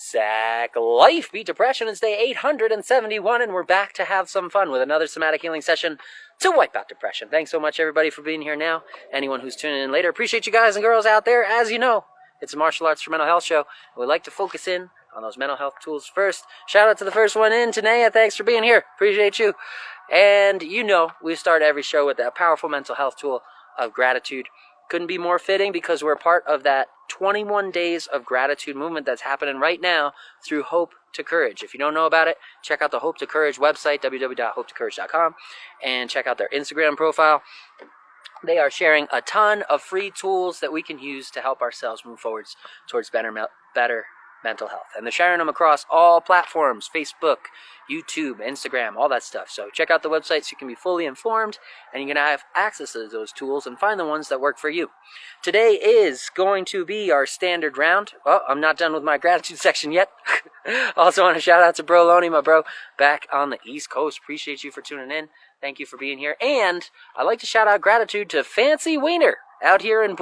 Sack Life. Beat Depression. It's day 871, and we're back to have some fun with another somatic healing session to wipe out depression. Thanks so much, everybody, for being here now. Anyone who's tuning in later, appreciate you guys and girls out there. As you know, it's a martial arts for mental health show. We like to focus in on those mental health tools first. Shout out to the first one in, Tanea. Thanks for being here. Appreciate you. And you know, we start every show with that powerful mental health tool of gratitude. Couldn't be more fitting because we're part of that 21 days of gratitude movement that's happening right now through Hope to Courage. If you don't know about it, check out the Hope to Courage website, www.hopetocourage.com, and check out their Instagram profile. They are sharing a ton of free tools that we can use to help ourselves move forwards towards better mental health. And they're sharing them across all platforms, Facebook, YouTube, Instagram, all that stuff. So check out the website so you can be fully informed and you can have access to those tools and find the ones that work for you. Today is going to be our standard round. Oh, I'm not done with my gratitude section yet. Also want to shout out to Bro Loney, my bro, back on the East Coast. Appreciate you for tuning in. Thank you for being here. And I'd like to shout out gratitude to Fancy Wiener out here in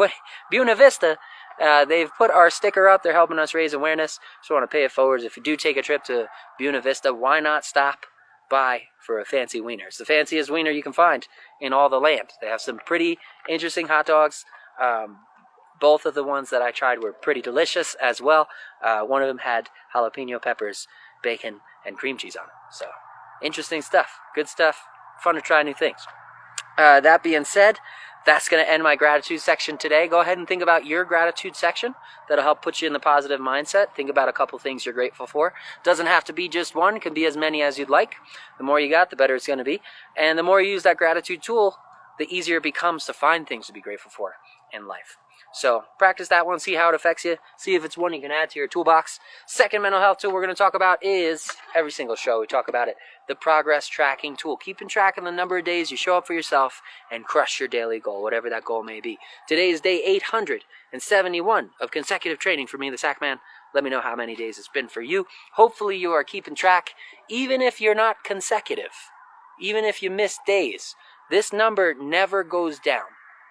Buena Vista. They've put our sticker up. They're helping us raise awareness. So I want to pay it forward. If you do take a trip to Buena Vista, why not stop by for a fancy wiener? It's the fanciest wiener you can find in all the land. They have some pretty interesting hot dogs. Both of the ones that I tried were pretty delicious as well. One of them had jalapeno peppers, bacon, and cream cheese on it. So interesting stuff. Good stuff. Fun to try new things. That being said, that's going to end my gratitude section today. Go ahead and think about your gratitude section. That'll help put you in the positive mindset. Think about a couple things you're grateful for. Doesn't have to be just one. It can be as many as you'd like. The more you got, the better it's going to be. And the more you use that gratitude tool, the easier it becomes to find things to be grateful for in life. So practice that one. See how it affects you. See if it's one you can add to your toolbox. Second mental health tool we're going to talk about is, every single show we talk about it, the progress tracking tool. Keeping track of the number of days you show up for yourself and crush your daily goal, whatever that goal may be. Today is day 871 of consecutive training for me, the Sack Man. Let me know how many days it's been for you. Hopefully you are keeping track, even if you're not consecutive, even if you miss days. This number never goes down.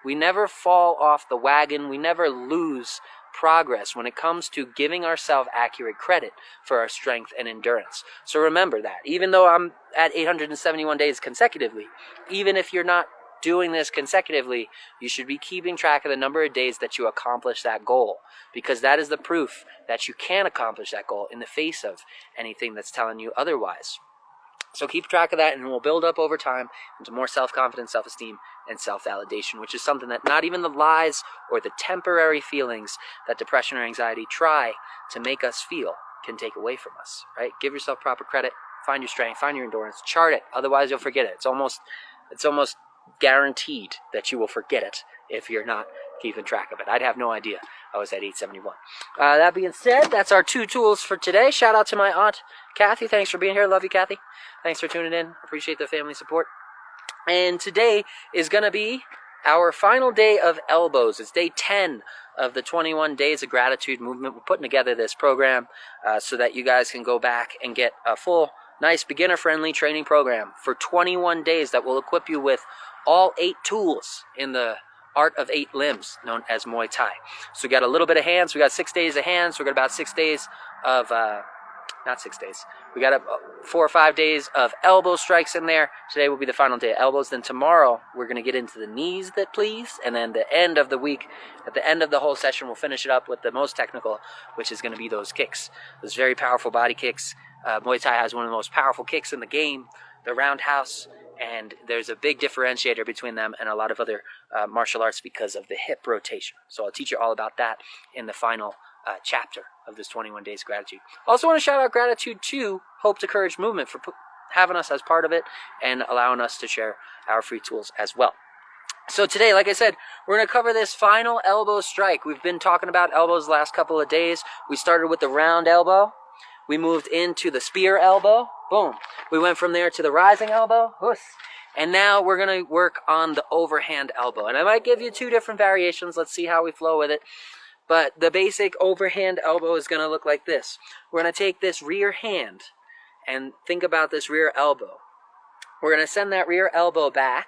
We never fall off the wagon. We never lose progress when it comes to giving ourselves accurate credit for our strength and endurance. So remember that. Even though I'm at 871 days consecutively, even if you're not doing this consecutively, you should be keeping track of the number of days that you accomplish that goal, because that is the proof that you can accomplish that goal in the face of anything that's telling you otherwise. So keep track of that, and it will build up over time into more self-confidence, self-esteem, and self-validation, which is something that not even the lies or the temporary feelings that depression or anxiety try to make us feel can take away from us, right? Give yourself proper credit, find your strength, find your endurance, chart it, otherwise you'll forget it. It's almost guaranteed that you will forget it if you're not keeping track of it. I'd have no idea I was at 871. That being said, that's our two tools for today. Shout out to my aunt, Kathy. Thanks for being here. Love you, Kathy. Thanks for tuning in. Appreciate the family support. And today is going to be our final day of elbows. It's day 10 of the 21 Days of Gratitude movement. We're putting together this program so that you guys can go back and get a full, nice, beginner-friendly training program for 21 days that will equip you with all 8 tools in the art of 8 limbs, known as Muay Thai. So we got a little bit of hands. We got 6 days of hands. We got about 6 days of, not 6 days. We got 4 or 5 days of elbow strikes in there. Today will be the final day of elbows. Then tomorrow we're going to get into the knees that please. And then the end of the week, at the end of the whole session, we'll finish it up with the most technical, which is going to be those kicks. Those very powerful body kicks. Muay Thai has one of the most powerful kicks in the game, the roundhouse. And there's a big differentiator between them and a lot of other martial arts because of the hip rotation. So I'll teach you all about that in the final chapter of this 21 Days Gratitude. Also want to shout out gratitude to Hope to Courage movement for having us as part of it and allowing us to share our free tools as well. So today, like I said, we're going to cover this final elbow strike. We've been talking about elbows the last couple of days. We started with the round elbow. We moved into the spear elbow. Boom. We went from there to the rising elbow. Whoosh. And now we're going to work on the overhand elbow. And I might give you 2 different variations. Let's see how we flow with it. But the basic overhand elbow is going to look like this. We're going to take this rear hand and think about this rear elbow. We're going to send that rear elbow back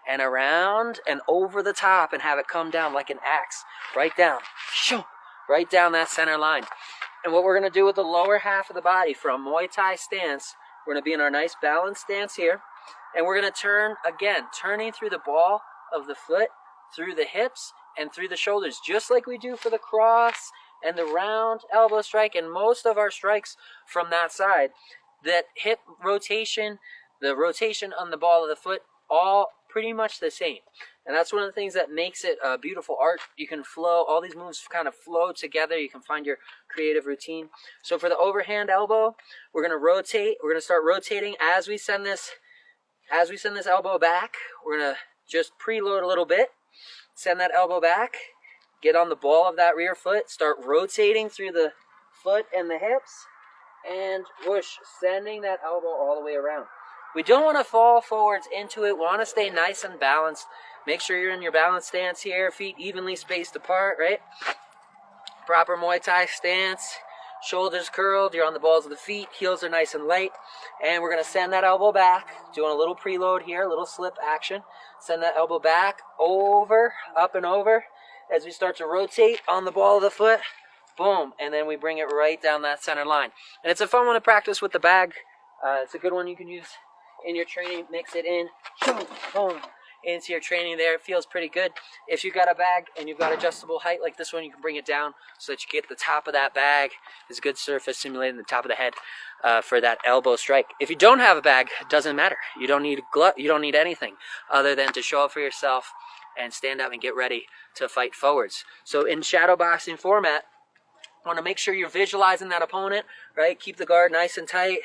and around and over the top and have it come down like an axe. Right down. Right down that center line. And what we're going to do with the lower half of the body from Muay Thai stance, we're going to be in our nice balanced stance here. And we're going to turn, again, turning through the ball of the foot, through the hips, and through the shoulders, just like we do for the cross and the round elbow strike and most of our strikes from that side. That hip rotation, the rotation on the ball of the foot, all pretty much the same. And that's one of the things that makes it a beautiful art. You can flow, all these moves kind of flow together. You can find your creative routine. So for the overhand elbow, we're going to rotate. We're going to start rotating as we send this elbow back. We're going to just preload a little bit. Send that elbow back. Get on the ball of that rear foot. Start rotating through the foot and the hips. And whoosh, sending that elbow all the way around. We don't want to fall forwards into it. We want to stay nice and balanced. Make sure you're in your balanced stance here. Feet evenly spaced apart, right? Proper Muay Thai stance. Shoulders curled. You're on the balls of the feet. Heels are nice and light. And we're going to send that elbow back. Doing a little preload here. A little slip action. Send that elbow back. Over. Up and over. As we start to rotate on the ball of the foot. Boom. And then we bring it right down that center line. And it's a fun one to practice with the bag. It's a good one you can use in your training. Mix it in. Boom. Into your training there. It feels pretty good. If you've got a bag and you've got adjustable height like this one, you can bring it down so that you get the top of that bag. There's a good surface simulating the top of the head for that elbow strike. If you don't have a bag, it doesn't matter. You don't need a glove. You don't need anything other than to show up for yourself and stand up and get ready to fight forwards. So in shadow boxing format, want to make sure you're visualizing that opponent, right? Keep the guard nice and tight.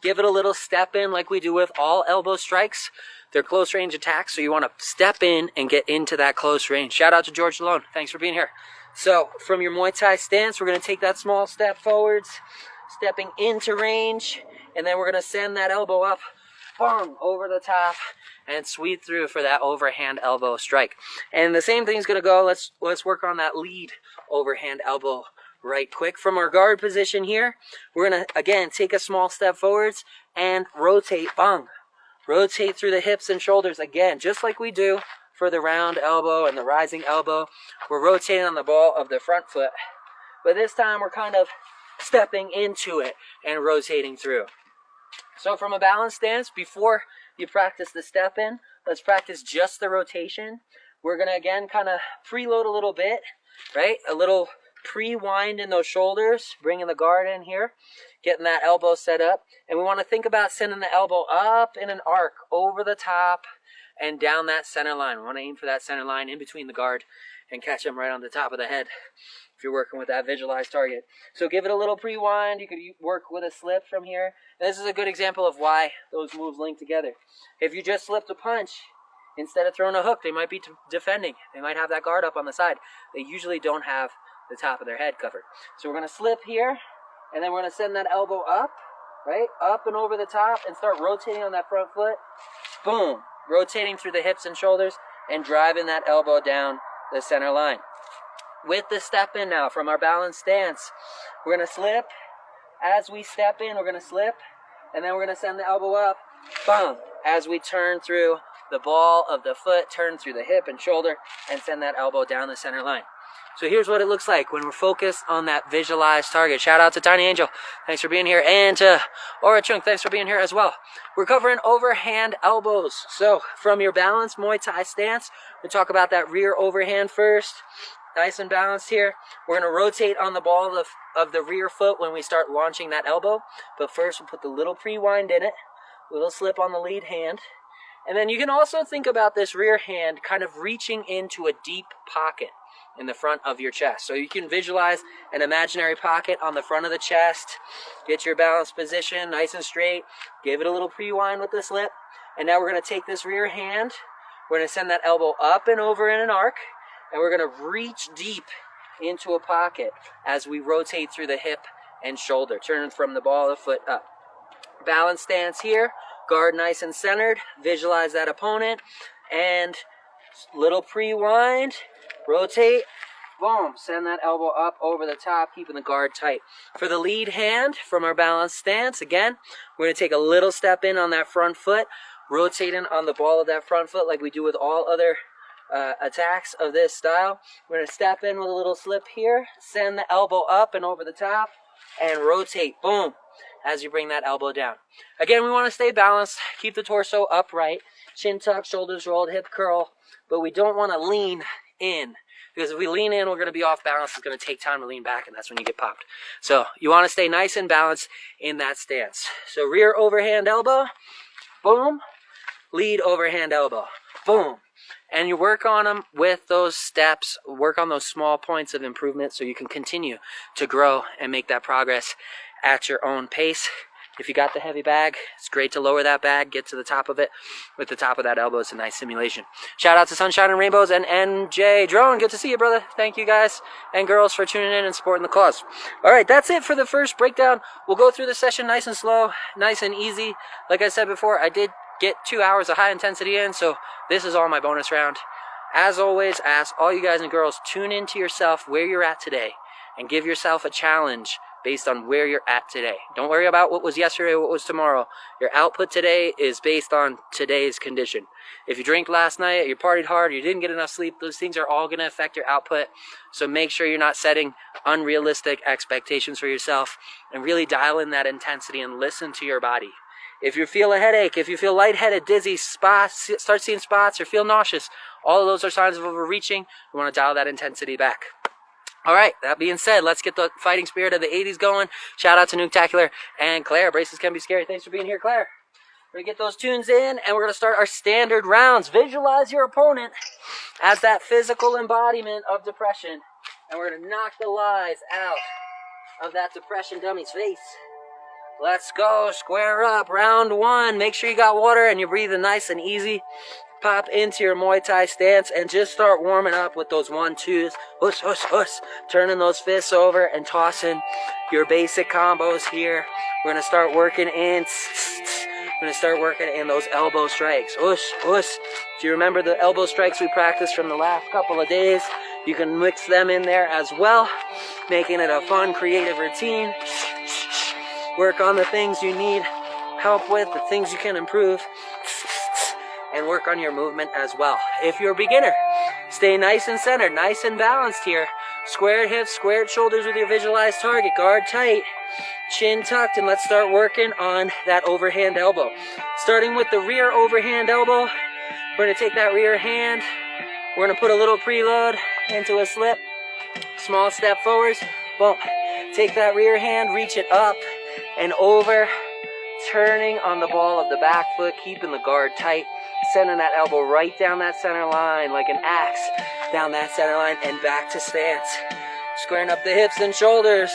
Give it a little step in like we do with all elbow strikes. They're close range attacks, so you want to step in and get into that close range. Shout out to George Malone. Thanks for being here. So from your Muay Thai stance, we're going to take that small step forwards, stepping into range, and then we're going to send that elbow up, boom, over the top, and sweep through for that overhand elbow strike. And the same thing's going to go. Let's work on that lead overhand elbow right quick. From our guard position here, we're going to, again, take a small step forwards and rotate, bang. Rotate through the hips and shoulders again, just like we do for the round elbow and the rising elbow. We're rotating on the ball of the front foot. But this time we're kind of stepping into it and rotating through. So from a balance stance, before you practice the step in, let's practice just the rotation. We're going to, again, kind of preload a little bit, right? A little pre-wind in those shoulders, bringing the guard in here, getting that elbow set up. And we want to think about sending the elbow up in an arc over the top and down that center line. We want to aim for that center line in between the guard and catch them right on the top of the head if you're working with that visualized target. So give it a little pre-wind. You could work with a slip from here. And this is a good example of why those moves link together. If you just slipped a punch, instead of throwing a hook, they might be defending. They might have that guard up on the side. They usually don't have the top of their head covered. So we're going to slip here, and then we're going to send that elbow up, right? Up and over the top, and start rotating on that front foot. Boom. Rotating through the hips and shoulders, and driving that elbow down the center line. With the step in now, from our balanced stance, we're going to slip. As we step in, we're going to slip, and then we're going to send the elbow up. Boom. As we turn through the ball of the foot, turn through the hip and shoulder, and send that elbow down the center line. So here's what it looks like when we're focused on that visualized target. Shout out to Tiny Angel. Thanks for being here. And to Aura Chung, thanks for being here as well. We're covering overhand elbows. So from your balanced Muay Thai stance, we talk about that rear overhand first. Nice and balanced here. We're going to rotate on the ball of the rear foot when we start launching that elbow. But first we'll put the little pre-wind in it. Little slip on the lead hand. And then you can also think about this rear hand kind of reaching into a deep pocket in the front of your chest. So you can visualize an imaginary pocket on the front of the chest. Get your balanced position nice and straight. Give it a little pre-wind with the slip. And now we're going to take this rear hand. We're going to send that elbow up and over in an arc. And we're going to reach deep into a pocket as we rotate through the hip and shoulder. Turn from the ball of the foot up. Balance stance here. Guard nice and centered. Visualize that opponent. And little pre-wind. Rotate. Boom. Send that elbow up over the top, keeping the guard tight. For the lead hand, from our balanced stance, again, we're going to take a little step in on that front foot. Rotating on the ball of that front foot like we do with all other attacks of this style. We're going to step in with a little slip here. Send the elbow up and over the top. and rotate, boom, as you bring that elbow down. Again, we want to stay balanced, keep the torso upright, chin tuck, shoulders rolled, hip curl, but we don't want to lean in, because if we lean in, we're going to be off balance. It's going to take time to lean back, and that's when you get popped. So you want to stay nice and balanced in that stance. So rear overhand elbow, boom, lead overhand elbow, boom. And you work on them with those steps, work on those small points of improvement so you can continue to grow and make that progress at your own pace. If you got the heavy bag, it's great to lower that bag, get to the top of it. With the top of that elbow, it's a nice simulation. Shout out to Sunshine and Rainbows and NJ Drone. Good to see you, brother. Thank you guys and girls for tuning in and supporting the cause. All right, that's it for the first breakdown. We'll go through the session nice and slow, nice and easy. Like I said before, I did get 2 hours of high intensity in, so this is all my bonus round. As always, I ask all you guys and girls, tune into yourself where you're at today and give yourself a challenge based on where you're at today. Don't worry about what was yesterday, what was tomorrow. Your output today is based on today's condition. If you drank last night, you partied hard, you didn't get enough sleep, those things are all going to affect your output. So make sure you're not setting unrealistic expectations for yourself, and really dial in that intensity and listen to your body. If you feel a headache, if you feel lightheaded, dizzy, spots, start seeing spots, or feel nauseous, all of those are signs of overreaching. You want to dial that intensity back. All right, that being said, let's get the fighting spirit of the 80s going. Shout out to Nuktacular and Claire. Braces can be scary. Thanks for being here, Claire. We're going to get those tunes in, and we're going to start our standard rounds. Visualize your opponent as that physical embodiment of depression, and we're going to knock the lies out of that depression dummy's face. Let's go. Square up. Round one. Make sure you got water and you're breathing nice and easy. Pop into your Muay Thai stance and just start warming up with those 1-2s. Hush, hush, hush. Turning those fists over and tossing your basic combos here. We're going to start working in. We're going to start working in those elbow strikes. Hush, hush. If you remember the elbow strikes we practiced from the last couple of days, you can mix them in there as well, making it a fun, creative routine. Work on the things you need help with, the things you can improve, and work on your movement as well. If you're a beginner, stay nice and centered, nice and balanced here. Squared hips, squared shoulders with your visualized target. Guard tight, chin tucked, and let's start working on that overhand elbow. Starting with the rear overhand elbow, we're going to take that rear hand. We're going to put a little preload into a slip. Small step forwards. Boom. Take that rear hand, reach it up and over, turning on the ball of the back foot, keeping the guard tight, sending that elbow right down that center line like an axe down that center line, and back to stance. Squaring up the hips and shoulders.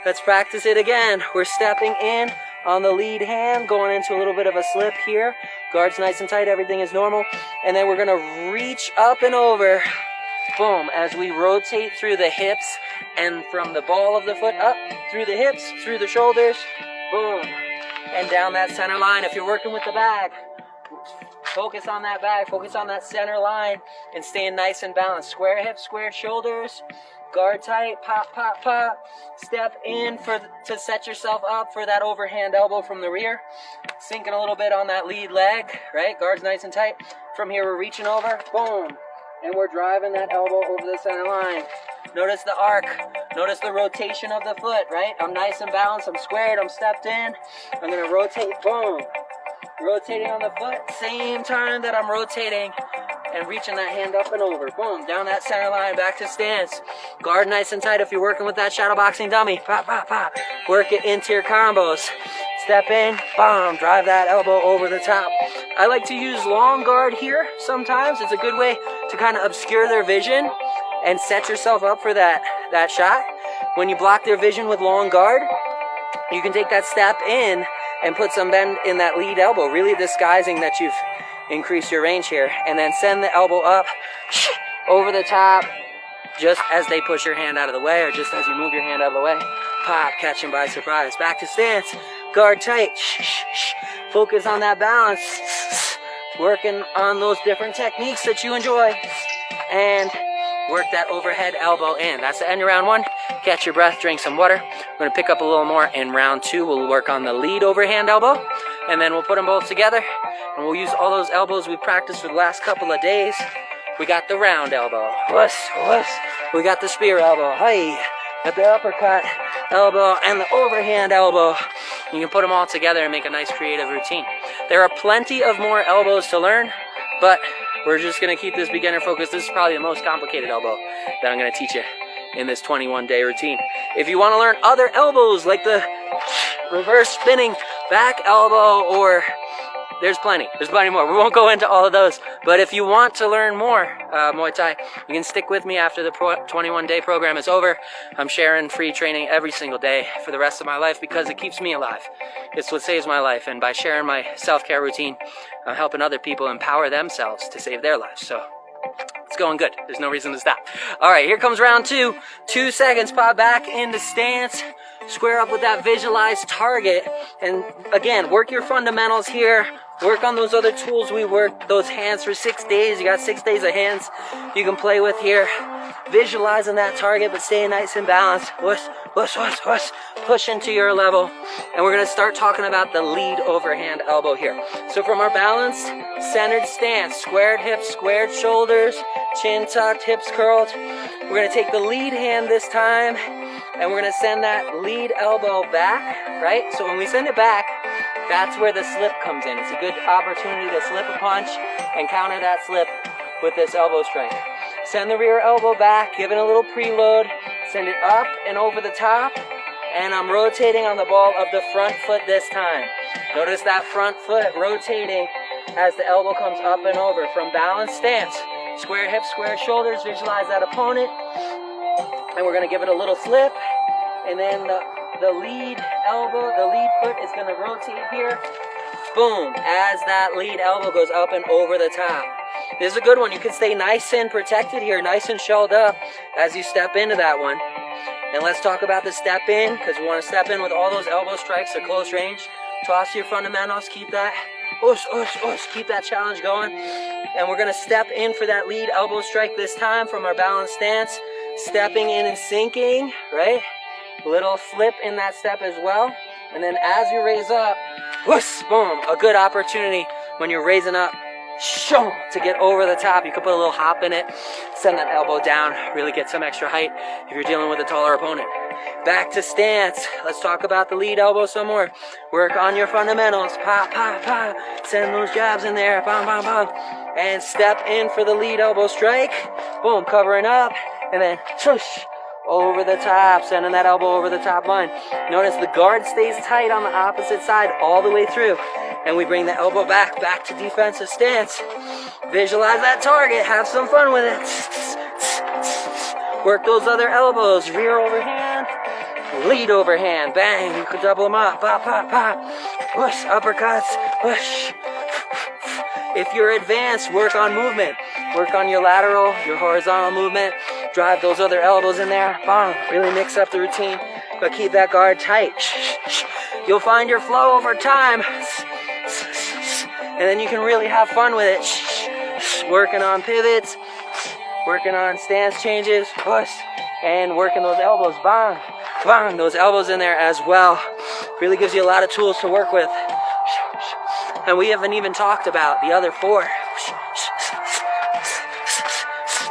Let's practice it again. We're stepping in on the lead hand, going into a little bit of a slip here. Guard's nice and tight, everything is normal. And then we're going to reach up and over. Boom, as we rotate through the hips and from the ball of the foot up, through the hips, through the shoulders, boom, and down that center line. If you're working with the bag, focus on that bag, focus on that center line, and staying nice and balanced. Square hips, square shoulders, guard tight, pop, pop, pop. Step in to set yourself up for that overhand elbow from the rear. Sinking a little bit on that lead leg, right? Guard's nice and tight. From here, we're reaching over, boom. And we're driving that elbow over the center line. Notice the arc. Notice the rotation of the foot, right? I'm nice and balanced. I'm squared. I'm stepped in. I'm going to rotate. Boom. Rotating on the foot. Same time that I'm rotating and reaching that hand up and over. Boom. Down that center line. Back to stance. Guard nice and tight if you're working with that shadow boxing dummy. Pop, pop, pop. Work it into your combos. Step in, boom, drive that elbow over the top. I like to use long guard here sometimes. It's a good way to kind of obscure their vision and set yourself up for that shot. When you block their vision with long guard, you can take that step in and put some bend in that lead elbow, really disguising that you've increased your range here. And then send the elbow up over the top just as they push your hand out of the way, or just as you move your hand out of the way. Pop, catch him by surprise. Back to stance. Guard tight. Focus on that balance. Working on those different techniques that you enjoy. And work that overhead elbow in. That's the end of round one. Catch your breath, drink some water. We're going to pick up a little more in round two. We'll work on the lead overhand elbow. And then we'll put them both together. And we'll use all those elbows we practiced for the last couple of days. We got the round elbow. Wuss, wuss. We got the spear elbow. Hi. Got the uppercut. elbow and the overhand elbow. You can put them all together and make a nice creative routine. There are plenty of more elbows to learn, but we're just going to keep this beginner focused. This is probably the most complicated elbow that I'm going to teach you in this 21-day routine. If you want to learn other elbows like the reverse spinning back elbow, or there's plenty more. We won't go into all of those, but if you want to learn more Muay Thai, you can stick with me after the 21-day program is over. I'm sharing free training every single day for the rest of my life because it keeps me alive. It's what saves my life, and by sharing my self-care routine, I'm helping other people empower themselves to save their lives. So it's going good. There's no reason to stop. All right, here comes round 2. 2 seconds, pop back into stance. Square up with that visualized target. And again, work your fundamentals here. Work on those other tools we worked, those hands for 6 days. You got 6 days of hands you can play with here. Visualizing that target, but staying nice and balanced. Whoosh, whoosh, whoosh, whoosh. Push into your level. And we're going to start talking about the lead overhand elbow here. So from our balanced, centered stance, squared hips, squared shoulders, chin tucked, hips curled. We're going to take the lead hand this time, and we're going to send that lead elbow back, right? So when we send it back, that's where the slip comes in. It's a good opportunity to slip a punch and counter that slip with this elbow strike. Send the rear elbow back, give it a little preload, send it up and over the top, and I'm rotating on the ball of the front foot this time. Notice that front foot rotating as the elbow comes up and over from balanced stance. Square hips, square shoulders, visualize that opponent, and we're going to give it a little slip, and then the lead elbow, the lead foot is going to rotate here. Boom, as that lead elbow goes up and over the top. This is a good one. You can stay nice and protected here, nice and shelled up as you step into that one. And let's talk about the step in, because we want to step in with all those elbow strikes at close range. Toss your fundamentals, keep that, keep that challenge going. And we're going to step in for that lead elbow strike this time from our balanced stance. Stepping in and sinking, right? Little slip in that step as well. And then as you raise up, whoosh, boom, a good opportunity when you're raising up, shoom, to get over the top. You could put a little hop in it, send that elbow down, really get some extra height if you're dealing with a taller opponent. Back to stance. Let's talk about the lead elbow some more. Work on your fundamentals. Pop, pop, pop. Send those jabs in there. Bam, bam, bam. And step in for the lead elbow strike. Boom, covering up. And then swoosh, over the top, sending that elbow over the top line. Notice the guard stays tight on the opposite side all the way through. And we bring the elbow back to defensive stance. Visualize that target, have some fun with it. Work those other elbows, rear overhand, lead overhand, bang, you can double them up, pop, pop, pop. Push, uppercuts, push. If you're advanced, work on movement. Work on your lateral, your horizontal movement. Drive those other elbows in there. Bang. Really mix up the routine, but keep that guard tight. You'll find your flow over time. And then you can really have fun with it. Working on pivots, working on stance changes, push, and working those elbows. Bang, bang, those elbows in there as well. Really gives you a lot of tools to work with. And we haven't even talked about the other 4.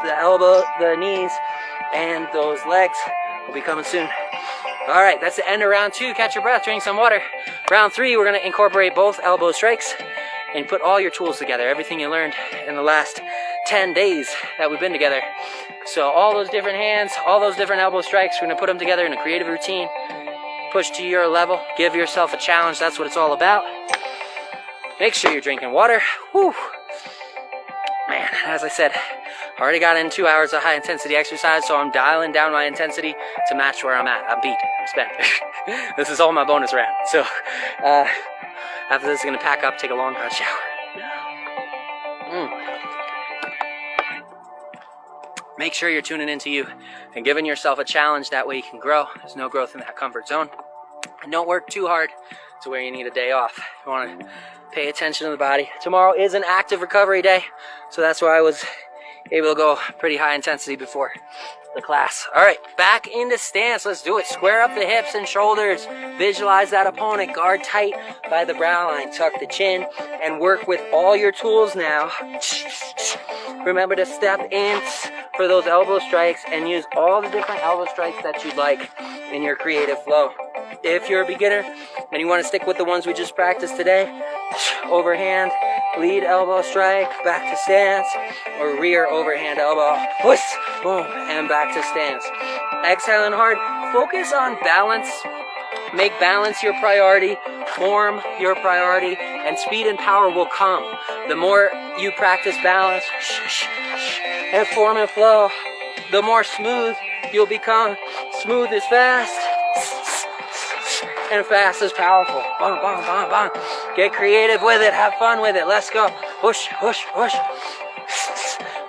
The elbow, the knees, and those legs will be coming soon. All right, that's the end of round 2. Catch your breath, drink some water. Round 3, we're going to incorporate both elbow strikes and put all your tools together, everything you learned in the last 10 days that we've been together. So all those different hands, all those different elbow strikes, we're going to put them together in a creative routine. Push to your level, give yourself a challenge. That's what it's all about. Make sure you're drinking water. Whew. Man, as I said, I already got in 2 hours of high intensity exercise, so I'm dialing down my intensity to match where I'm at. I'm beat. I'm spent. This is all my bonus round. So after this, I'm going to pack up, take a long hot shower. Make sure you're tuning into you and giving yourself a challenge. That way you can grow. There's no growth in that comfort zone. And don't work too hard to where you need a day off. You want to pay attention to the body. Tomorrow is an active recovery day, so that's why I was able to go pretty high intensity before the class. All right, back into stance. Let's do it. Square up the hips and shoulders. Visualize that opponent. Guard tight by the brow line. Tuck the chin and work with all your tools now. Remember to step in for those elbow strikes and use all the different elbow strikes that you'd like. in your creative flow. If you're a beginner and you want to stick with the ones we just practiced today, overhand, lead elbow strike, back to stance, or rear overhand elbow, whoosh, boom, and back to stance. Exhaling hard, focus on balance, make balance your priority, form your priority, and speed and power will come. The more you practice balance and form and flow, the more smooth you'll become. Smooth is fast, and fast is powerful. Bang, bang, bang, bang. Get creative with it, have fun with it. Let's go. Whoosh, whoosh, whoosh.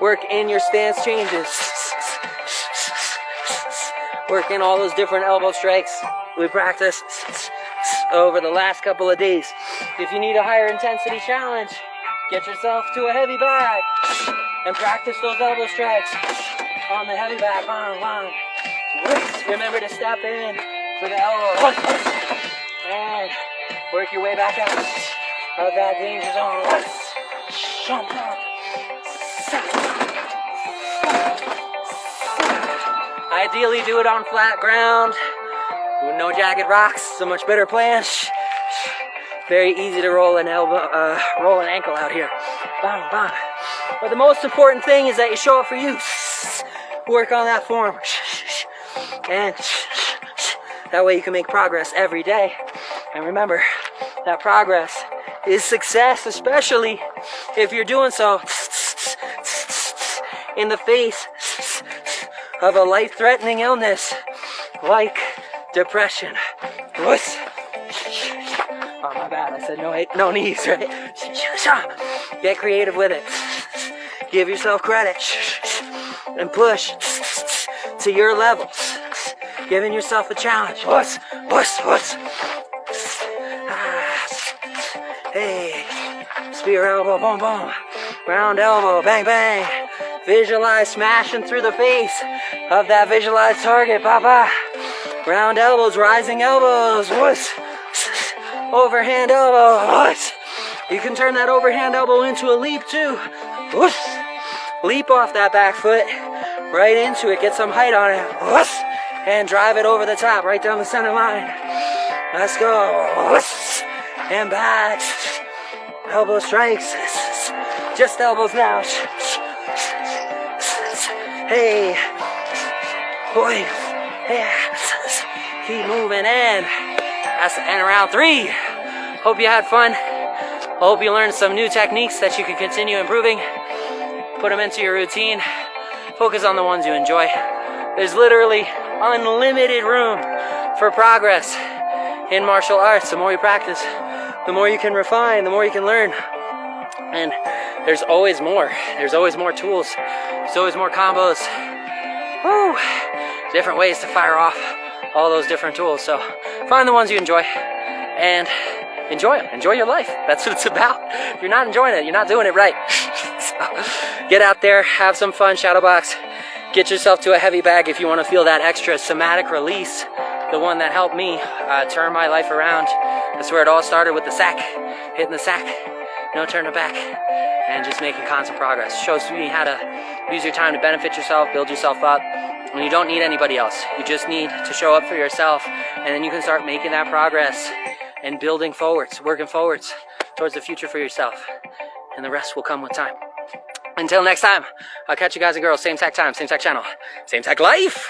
Work in your stance changes. Work in all those different elbow strikes we practiced over the last couple of days. If you need a higher intensity challenge, get yourself to a heavy bag and practice those elbow strikes on the heavy bag. Bang, bang. Remember to step in for the elbow and work your way back out of that danger zone. Ideally, do it on flat ground with no jagged rocks. So much better plan. Very easy to roll an ankle out here. Bang, bang. But the most important thing is that you show up for you. Work on that form. And that way you can make progress every day. And remember, that progress is success, especially if you're doing so in the face of a life-threatening illness like depression. Oh my bad, I said no knees, right? Get creative with it. Give yourself credit and push to your levels. Giving yourself a challenge. Hey, spear elbow, boom, boom. Round elbow, bang, bang. Visualize smashing through the face of that visualized target, papa. Round elbows, rising elbows. Overhand elbow. You can turn that overhand elbow into a leap too. Leap off that back foot, right into it, get some height on it. And drive it over the top, right down the center line. Let's go. And back. Elbow strikes. Just elbows now. Hey. Boy. Yeah. Keep moving in. That's the end of round 3. Hope you had fun. Hope you learned some new techniques that you can continue improving. Put them into your routine. Focus on the ones you enjoy. There's literally unlimited room for progress in martial arts. The more you practice, the more you can refine, the more you can learn. And there's always more. There's always more tools. There's always more combos. Woo! Different ways to fire off all those different tools. So find the ones you enjoy and enjoy them. Enjoy your life. That's what it's about. If you're not enjoying it, you're not doing it right. So get out there, have some fun, shadow box. Get yourself to a heavy bag if you want to feel that extra somatic release. The one that helped me turn my life around. That's where it all started, with the sack. Hitting the sack, no turning back, and just making constant progress. Shows me how to use your time to benefit yourself, build yourself up. And you don't need anybody else. You just need to show up for yourself, and then you can start making that progress and building forwards, working forwards towards the future for yourself. And the rest will come with time. Until next time, I'll catch you guys and girls. Same tech time, same tech channel, same tech life.